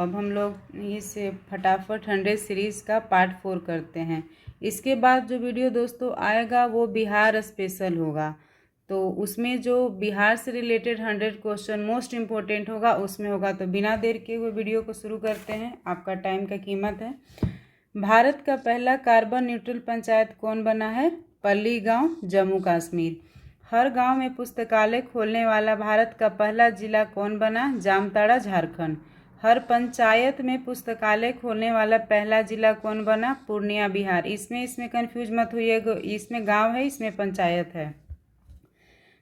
अब हम लोग इस फटाफट 100 सीरीज़ का पार्ट 4 करते हैं। इसके बाद जो वीडियो दोस्तों आएगा वो बिहार स्पेशल होगा, तो उसमें जो बिहार से रिलेटेड 100 क्वेश्चन मोस्ट इम्पोर्टेंट होगा उसमें होगा। तो बिना देर के हुए वीडियो को शुरू करते हैं, आपका टाइम का कीमत है। भारत का पहला कार्बन न्यूट्रल पंचायत कौन बना है? पल्ली गांव, जम्मू कश्मीर। हर गांव में पुस्तकालय खोलने वाला भारत का पहला जिला कौन बना? जामताड़ा, झारखंड। हर पंचायत में पुस्तकालय खोलने वाला पहला जिला कौन बना? पूर्णिया, बिहार। इसमें कंफ्यूज मत होइएगा, इसमें गांव है, इसमें पंचायत है।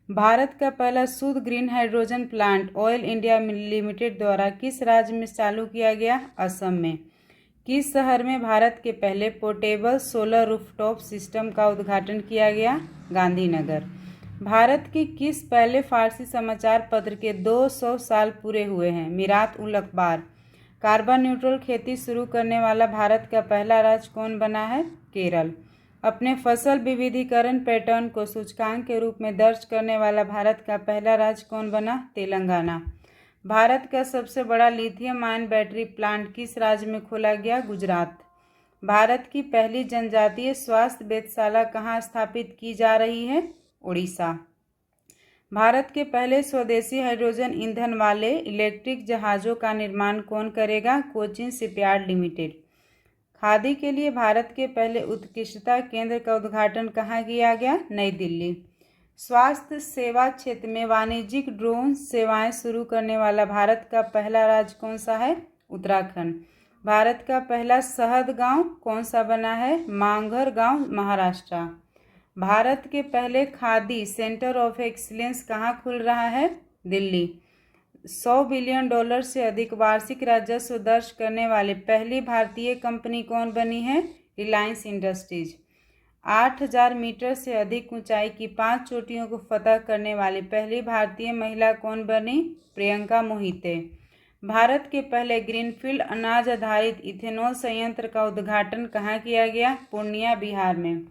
भारत का पहला शुद्ध green hydrogen plant oil India limited द्वारा किस राज्य में चालू किया गया? असम में। किस शहर में भारत के पहले पोर्टेबल सोलर रूफटॉप सिस्टम का उद्घाटन किया गया? गांधीनगर। भारत के किस पहले फारसी समाचार पत्र के 200 साल पूरे हुए हैं? मीरात उल अखबार। कार्बन न्यूट्रल खेती शुरू करने वाला भारत का पहला राज्य कौन बना है? केरल। अपने फसल विविधीकरण पैटर्न को सूचकांक के रूप में दर्ज करने वाला भारत का पहला राज्य कौन बना? तेलंगाना। भारत का सबसे बड़ा लिथियम आयन बैटरी प्लांट किस राज्य में खोला गया? गुजरात। भारत की पहली जनजातीय स्वास्थ्य वेधशाला कहाँ स्थापित की जा रही है? उड़ीसा। भारत के पहले स्वदेशी हाइड्रोजन ईंधन वाले इलेक्ट्रिक जहाज़ों का निर्माण कौन करेगा? Cochin shipyard limited. खादी के लिए भारत के पहले उत्कृष्टता केंद्र का उद्घाटन कहाँ किया गया? नई दिल्ली। स्वास्थ्य सेवा क्षेत्र में वाणिज्यिक ड्रोन सेवाएं शुरू करने वाला भारत का पहला राज्य कौन सा है? उत्तराखंड। भारत का पहला शहद गांव कौन सा बना है? मांगघर गांव, महाराष्ट्र। भारत के पहले खादी सेंटर ऑफ एक्सीलेंस कहाँ खुल रहा है? दिल्ली। $100 बिलियन से अधिक वार्षिक राजस्व दर्ज करने वाली पहली भारतीय कंपनी कौन बनी है? रिलायंस इंडस्ट्रीज। 8000 मीटर से अधिक ऊंचाई की 5 चोटियों को फतह करने वाली पहली भारतीय महिला कौन बनी? प्रियंका मोहिते। भारत के पहले ग्रीनफील्ड अनाज आधारित इथेनॉल संयंत्र का उद्घाटन कहाँ किया गया? पूर्णिया, बिहार में।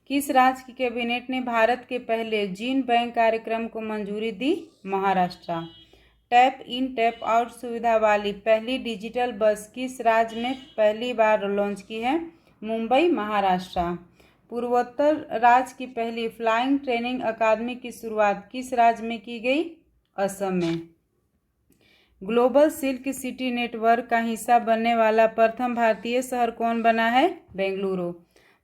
किस राज्य की कैबिनेट ने भारत के पहले जीन बैंक कार्यक्रम को मंजूरी दी? Maharashtra. Tap in tap out सुविधा वाली पहली डिजिटल बस किस राज्य में पहली बार लॉन्च की है? मुंबई, महाराष्ट्र। पूर्वोत्तर राज्य की पहली फ्लाइंग ट्रेनिंग अकादमी की शुरुआत किस राज्य में की गई? असम में। ग्लोबल सिल्क सिटी नेटवर्क का हिस्सा बनने वाला प्रथम भारतीय शहर कौन बना है? बेंगलुरु।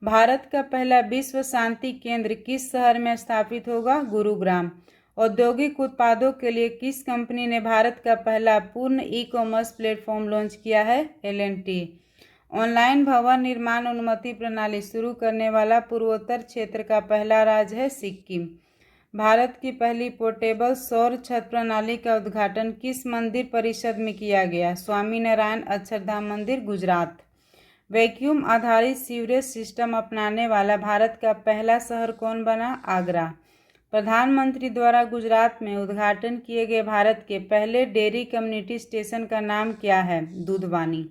भारत का पहला विश्व शांति केंद्र किस शहर में स्थापित होगा? गुरुग्राम। औद्योगिक उत्पादों के लिए किस कंपनी ने भारत का पहला पूर्ण ई कॉमर्स प्लेटफॉर्म लॉन्च किया है? L&T। ऑनलाइन भवन निर्माण अनुमति प्रणाली शुरू करने वाला पूर्वोत्तर क्षेत्र का पहला राज्य है सिक्किम। भारत की पहली पोर्टेबल सौर छत प्रणाली का उद्घाटन किस मंदिर परिषद में किया गया? स्वामी नारायण अक्षरधाम मंदिर, गुजरात। वैक्यूम आधारित सीवरेज सिस्टम अपनाने वाला भारत का पहला शहर कौन बना? आगरा। प्रधानमंत्री द्वारा गुजरात में उद्घाटन किए गए भारत के पहले डेयरी कम्युनिटी स्टेशन का नाम क्या है? दूधवानी।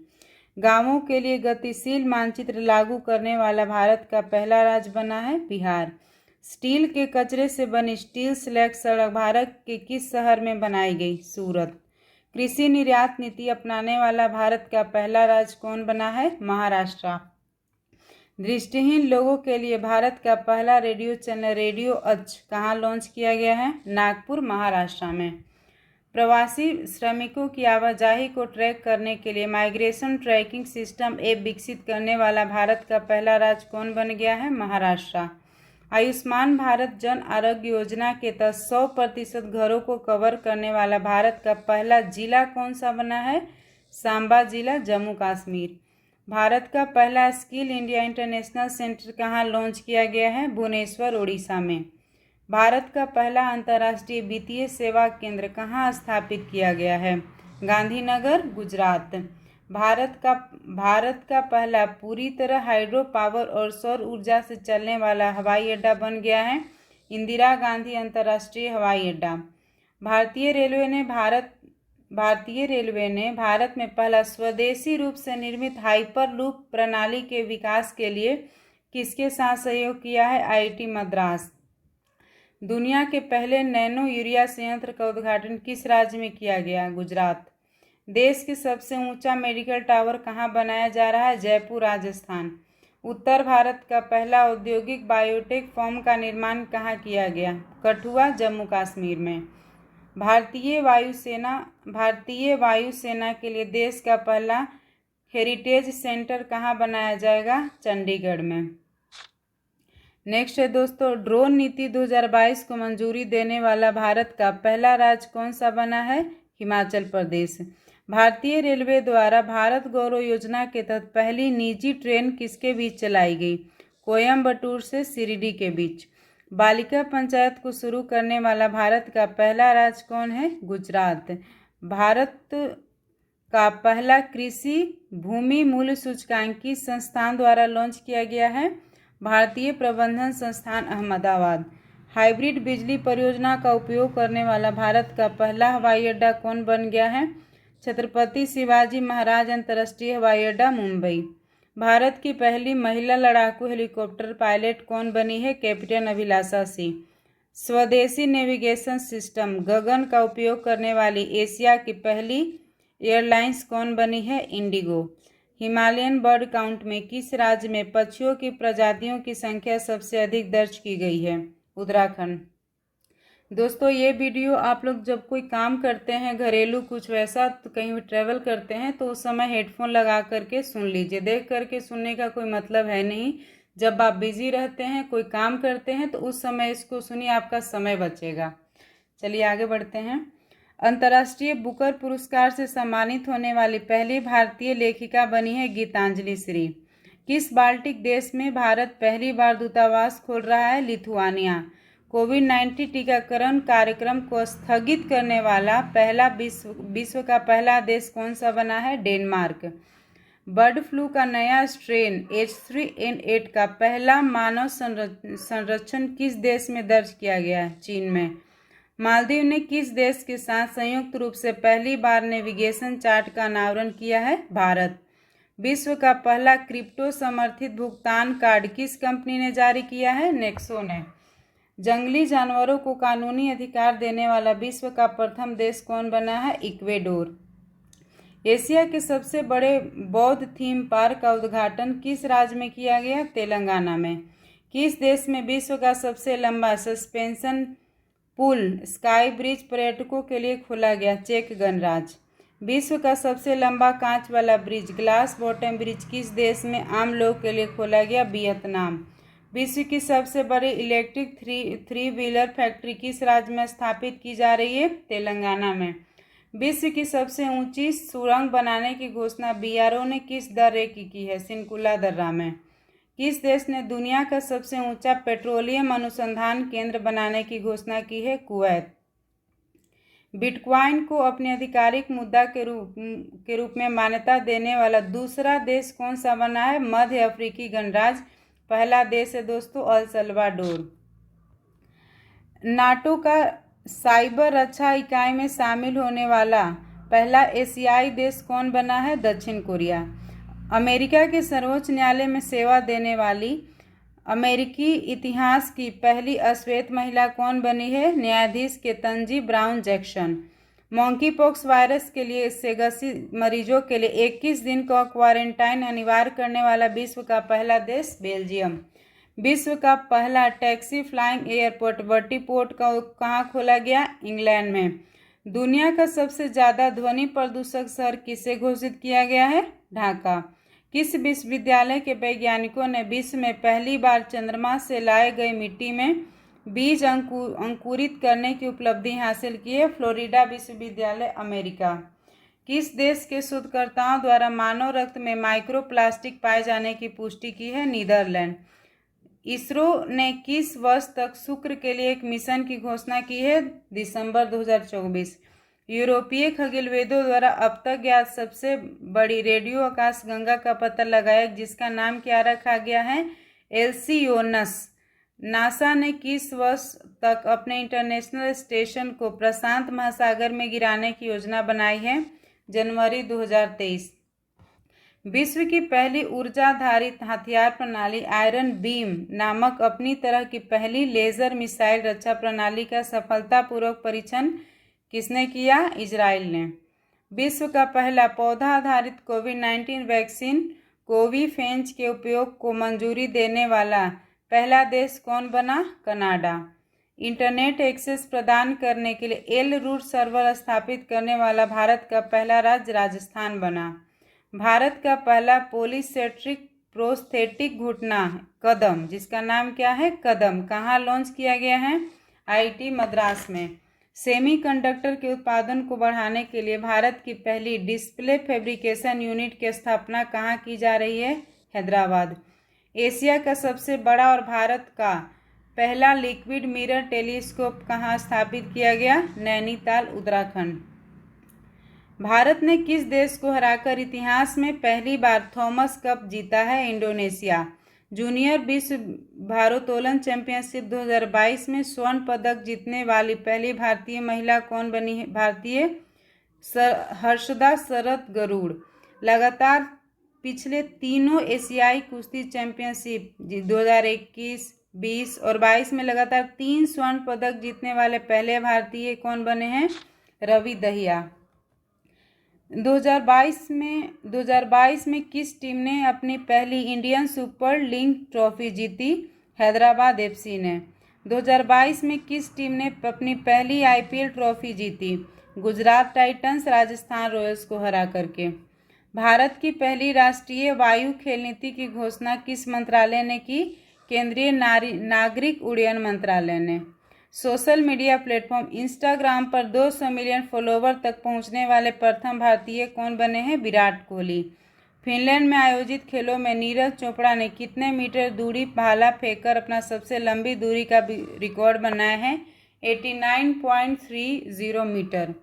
गांवों के लिए गतिशील मानचित्र लागू करने वाला भारत का पहला राज्य बना है बिहार। स्टील के कचरे से बनी स्टील स्लैग सड़क भारत के किस शहर में बनाई गई? सूरत। कृषि निर्यात नीति अपनाने वाला भारत का पहला राज्य कौन बना है? महाराष्ट्र। दृष्टिहीन लोगों के लिए भारत का पहला रेडियो चैनल रेडियो अच कहाँ लॉन्च किया गया है? नागपुर, महाराष्ट्र में। प्रवासी श्रमिकों की आवाजाही को ट्रैक करने के लिए माइग्रेशन ट्रैकिंग सिस्टम ऐप विकसित करने वाला भारत का पहला राज्य कौन बन गया है? महाराष्ट्र। आयुष्मान भारत जन आरोग्य योजना के तहत 100% घरों को कवर करने वाला भारत का पहला जिला कौन सा बना है? सांबा जिला, जम्मू कश्मीर। भारत का पहला स्किल इंडिया इंटरनेशनल सेंटर कहाँ लॉन्च किया गया है? भुवनेश्वर, उड़ीसा में। भारत का पहला अंतर्राष्ट्रीय वित्तीय सेवा केंद्र कहाँ स्थापित किया गया है? गांधीनगर, गुजरात। भारत का पहला पूरी तरह हाइड्रो पावर और सौर ऊर्जा से चलने वाला हवाई अड्डा बन गया है इंदिरा गांधी अंतर्राष्ट्रीय हवाई अड्डा। भारतीय रेलवे ने भारत में पहला स्वदेशी रूप से निर्मित हाइपर लूप प्रणाली के विकास के लिए किसके साथ सहयोग किया है? IIT मद्रास। दुनिया के पहले नैनो यूरिया संयंत्र का उद्घाटन किस राज्य में किया गया? गुजरात। देश के सबसे ऊंचा मेडिकल टावर कहाँ बनाया जा रहा है? जयपुर, राजस्थान। उत्तर भारत का पहला औद्योगिक बायोटेक फॉर्म का निर्माण कहाँ किया गया? कठुआ, जम्मू कश्मीर में। भारतीय वायुसेना के लिए देश का पहला हेरिटेज सेंटर कहाँ बनाया जाएगा? चंडीगढ़ में। नेक्स्ट है दोस्तों, ड्रोन नीति 2022 को मंजूरी देने वाला भारत का पहला राज्य कौन सा बना है? हिमाचल प्रदेश। भारतीय रेलवे द्वारा भारत गौरव योजना के तहत पहली निजी ट्रेन किसके बीच चलाई गई? कोयम्बटूर से शिरडी के बीच। बालिका पंचायत को शुरू करने वाला भारत का पहला राज्य कौन है? गुजरात। भारत का पहला कृषि भूमि मूल्य सूचकांक किस संस्थान द्वारा लॉन्च किया गया है? भारतीय प्रबंधन संस्थान, अहमदाबाद। हाइब्रिड बिजली परियोजना का उपयोग करने वाला भारत का पहला हवाई अड्डा कौन बन गया है? छत्रपति शिवाजी महाराज अंतर्राष्ट्रीय हवाई अड्डा, मुंबई। भारत की पहली महिला लड़ाकू हेलीकॉप्टर पायलट कौन बनी है? कैप्टन अभिलाषा सिंह। स्वदेशी नेविगेशन सिस्टम गगन का उपयोग करने वाली एशिया की पहली एयरलाइंस कौन बनी है? इंडिगो। हिमालयन बर्ड काउंट में किस राज्य में पक्षियों की प्रजातियों की संख्या सबसे अधिक दर्ज की गई है? उत्तराखंड। दोस्तों ये वीडियो आप लोग जब कोई काम करते हैं घरेलू कुछ वैसा, तो कहीं भी ट्रैवल करते हैं तो उस समय हेडफोन लगा करके सुन लीजिए। देख करके सुनने का कोई मतलब है नहीं। जब आप बिजी रहते हैं, कोई काम करते हैं, तो उस समय इसको सुनिए, आपका समय बचेगा। चलिए आगे बढ़ते हैं। अंतर्राष्ट्रीय बुकर पुरस्कार से सम्मानित होने वाली पहली भारतीय लेखिका बनी है गीतांजलि श्री। किस बाल्टिक देश में भारत पहली बार दूतावास खोल रहा है? लिथुआनिया। कोविड-19 टीकाकरण कार्यक्रम को स्थगित करने वाला पहला विश्व का पहला देश कौन सा बना है? डेनमार्क। बर्ड फ्लू का नया स्ट्रेन H3N8 का पहला मानव संरक्षण किस देश में दर्ज किया गया है? चीन में। मालदीव ने किस देश के साथ संयुक्त रूप से पहली बार नेविगेशन चार्ट का अनावरण किया है? भारत। विश्व का पहला क्रिप्टो समर्थित भुगतान कार्ड किस कंपनी ने जारी किया है? नेक्सो ने। जंगली जानवरों को कानूनी अधिकार देने वाला विश्व का प्रथम देश कौन बना है? इक्वेडोर। एशिया के सबसे बड़े बौद्ध थीम पार्क का उद्घाटन किस राज्य में किया गया? तेलंगाना में। किस देश में विश्व का सबसे लंबा सस्पेंशन पुल स्काई ब्रिज पर्यटकों के लिए खोला गया? चेक गणराज्य। विश्व का सबसे लंबा कांच वाला ब्रिज ग्लास बॉटम ब्रिज किस देश में आम लोग के लिए खोला गया? वियतनाम। विश्व की सबसे बड़ी इलेक्ट्रिक थ्री व्हीलर फैक्ट्री किस राज्य में स्थापित की जा रही है? तेलंगाना में। विश्व की सबसे ऊंची सुरंग बनाने की घोषणा BRO ने किस दर्रे की है? सिनकुला दर्रा में। किस देश ने दुनिया का सबसे ऊंचा पेट्रोलियम अनुसंधान केंद्र बनाने की घोषणा की है? कुवैत। बिटकॉइन को अपने आधिकारिक मुद्रा के रूप में मान्यता देने वाला दूसरा देश कौन सा बना है? मध्य अफ्रीकी गणराज्य। पहला देश है दोस्तों अल सल्वाडोर। नाटो का साइबर रक्षा इकाई में शामिल होने वाला पहला एशियाई देश कौन बना है? दक्षिण कोरिया। अमेरिका के सर्वोच्च न्यायालय में सेवा देने वाली अमेरिकी इतिहास की पहली अश्वेत महिला कौन बनी है? न्यायाधीश Ketanji brown Jackson. Monkey pox virus के लिए से ग्रसित मरीजों के लिए 21 दिन का क्वारंटाइन अनिवार्य करने वाला विश्व का पहला देश बेल्जियम। विश्व का पहला टैक्सी फ्लाइंग एयरपोर्ट वर्टिपोर्ट का कहाँ खोला गया? इंग्लैंड में। दुनिया का सबसे ज़्यादा ध्वनि प्रदूषक शहर किसे घोषित किया गया है? ढाका। किस विश्वविद्यालय के वैज्ञानिकों ने विश्व में पहली बार चंद्रमा से लाए गए मिट्टी में बीज अंकुरित करने की उपलब्धि हासिल की है? फ्लोरिडा विश्वविद्यालय, अमेरिका। किस देश के शोधकर्ताओं द्वारा मानव रक्त में माइक्रोप्लास्टिक पाए जाने की पुष्टि की है? नीदरलैंड। इसरो ने किस वर्ष तक शुक्र के लिए एक मिशन की घोषणा की है? दिसंबर 2024। यूरोपीय खगोलविदों द्वारा अब तक ज्ञात सबसे बड़ी रेडियो आकाशगंगा का पता लगाया जिसका नाम क्या रखा गया है? एल्सियोनस। नासा ने किस वर्ष तक अपने इंटरनेशनल स्टेशन को प्रशांत महासागर में गिराने की योजना बनाई है? जनवरी 2023। विश्व की पहली ऊर्जाधारित हथियार प्रणाली आयरन बीम नामक अपनी तरह की पहली लेजर मिसाइल रक्षा प्रणाली का सफलतापूर्वक परीक्षण किसने किया? इजराइल ने। विश्व का पहला पौधा आधारित कोविड-19 वैक्सीन कोविफेंच के उपयोग को मंजूरी देने वाला पहला देश कौन बना? कनाडा। इंटरनेट एक्सेस प्रदान करने के लिए एल रूट सर्वर स्थापित करने वाला भारत का पहला राज्य राजस्थान बना। भारत का पहला पॉलीसेंट्रिक प्रोस्थेटिक घुटना कदम, जिसका नाम क्या है? कदम, कहाँ लॉन्च किया गया है? आईआईटी मद्रास में। सेमीकंडक्टर के उत्पादन को बढ़ाने के लिए भारत की पहली डिस्प्ले फैब्रिकेशन यूनिट की स्थापना कहाँ की जा रही है? हैदराबाद। एशिया का सबसे बड़ा और भारत का पहला लिक्विड मिरर टेलीस्कोप कहाँ स्थापित किया गया? नैनीताल, उत्तराखंड। भारत ने किस देश को हराकर इतिहास में पहली बार थॉमस कप जीता है? इंडोनेशिया। जूनियर विश्व भारोत्तोलन चैंपियनशिप 2022 में स्वर्ण पदक जीतने वाली पहली भारतीय महिला कौन बनी है? भारतीय हर्षदा शरद गरुड़। लगातार पिछले तीनों एशियाई कुश्ती चैंपियनशिप 2021, 20 और 22 में लगातार 3 स्वर्ण पदक जीतने वाले पहले भारतीय कौन बने हैं? रवि दहिया। 2022 में किस टीम ने अपनी पहली इंडियन सुपर लीग ट्रॉफी जीती? हैदराबाद एफसी ने। 2022 में किस टीम ने अपनी पहली आईपीएल ट्रॉफी जीती? गुजरात टाइटंस राजस्थान रॉयल्स को हरा करके। भारत की पहली राष्ट्रीय वायु खेल नीति की घोषणा किस मंत्रालय ने की? केंद्रीय नागरिक उड्डयन मंत्रालय ने। सोशल मीडिया प्लेटफॉर्म इंस्टाग्राम पर 200 मिलियन फॉलोवर तक पहुंचने वाले प्रथम भारतीय कौन बने हैं? विराट कोहली। फिनलैंड में आयोजित खेलों में नीरज चोपड़ा ने कितने मीटर दूरी भाला फेंककर अपना सबसे लंबी दूरी का रिकॉर्ड बनाया है? 89.30 मीटर।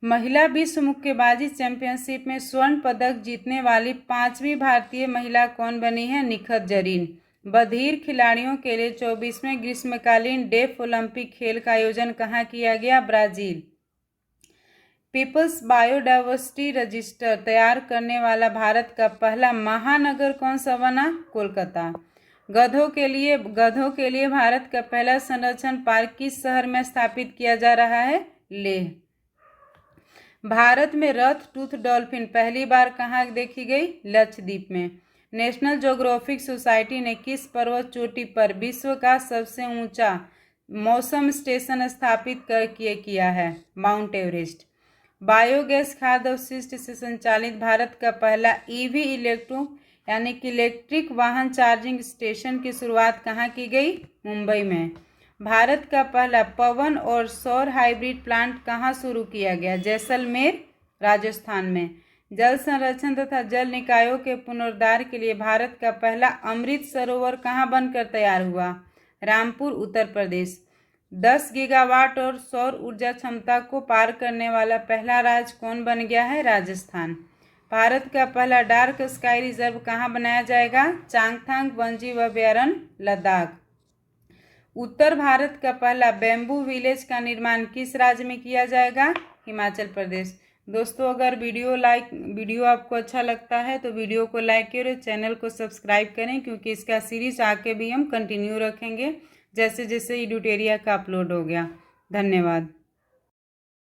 महिला विश्व मुक्केबाजी चैंपियनशिप में स्वर्ण पदक जीतने वाली 5वीं भारतीय महिला कौन बनी है? निखत जरीन। बधिर खिलाड़ियों के लिए 24वें ग्रीष्मकालीन डेफ ओलंपिक खेल का आयोजन कहाँ किया गया? ब्राजील। पीपल्स बायोडायवर्सिटी रजिस्टर तैयार करने वाला भारत का पहला महानगर कौन सा बना? कोलकाता। गधों के लिए भारत का पहला संरक्षण पार्क किस शहर में स्थापित किया जा रहा है? लेह। भारत में रथ टूथ डॉल्फिन पहली बार कहाँ देखी गई? लक्षद्वीप में। नेशनल ज्योग्राफिक सोसाइटी ने किस पर्वत चोटी पर विश्व का सबसे ऊंचा मौसम स्टेशन स्थापित किया है? Mount Everest. बायोगैस खाद्य अवशिष्ट से संचालित भारत का पहला ईवी इलेक्ट्रिक वाहन चार्जिंग स्टेशन की शुरुआत कहाँ की गई? मुंबई में। भारत का पहला पवन और सौर हाइब्रिड प्लांट कहाँ शुरू किया गया? जैसलमेर, राजस्थान में। जल संरक्षण तथा जल निकायों के पुनरुद्धार के लिए भारत का पहला अमृत सरोवर कहाँ बनकर तैयार हुआ? रामपुर, उत्तर प्रदेश। 10 गीगावाट और सौर ऊर्जा क्षमता को पार करने वाला पहला राज्य कौन बन गया है? राजस्थान। भारत का पहला डार्क स्काई रिजर्व कहाँ बनाया जाएगा? चांगथांग वन्यजीव अभयारण्य, लद्दाख। उत्तर भारत का पहला बैम्बू विलेज का निर्माण किस राज्य में किया जाएगा? हिमाचल प्रदेश। दोस्तों, अगर वीडियो आपको अच्छा लगता है तो वीडियो को लाइक करें, चैनल को सब्सक्राइब करें, क्योंकि इसका सीरीज आके भी हम कंटिन्यू रखेंगे जैसे जैसे एडुटेरिया का अपलोड हो गया। धन्यवाद।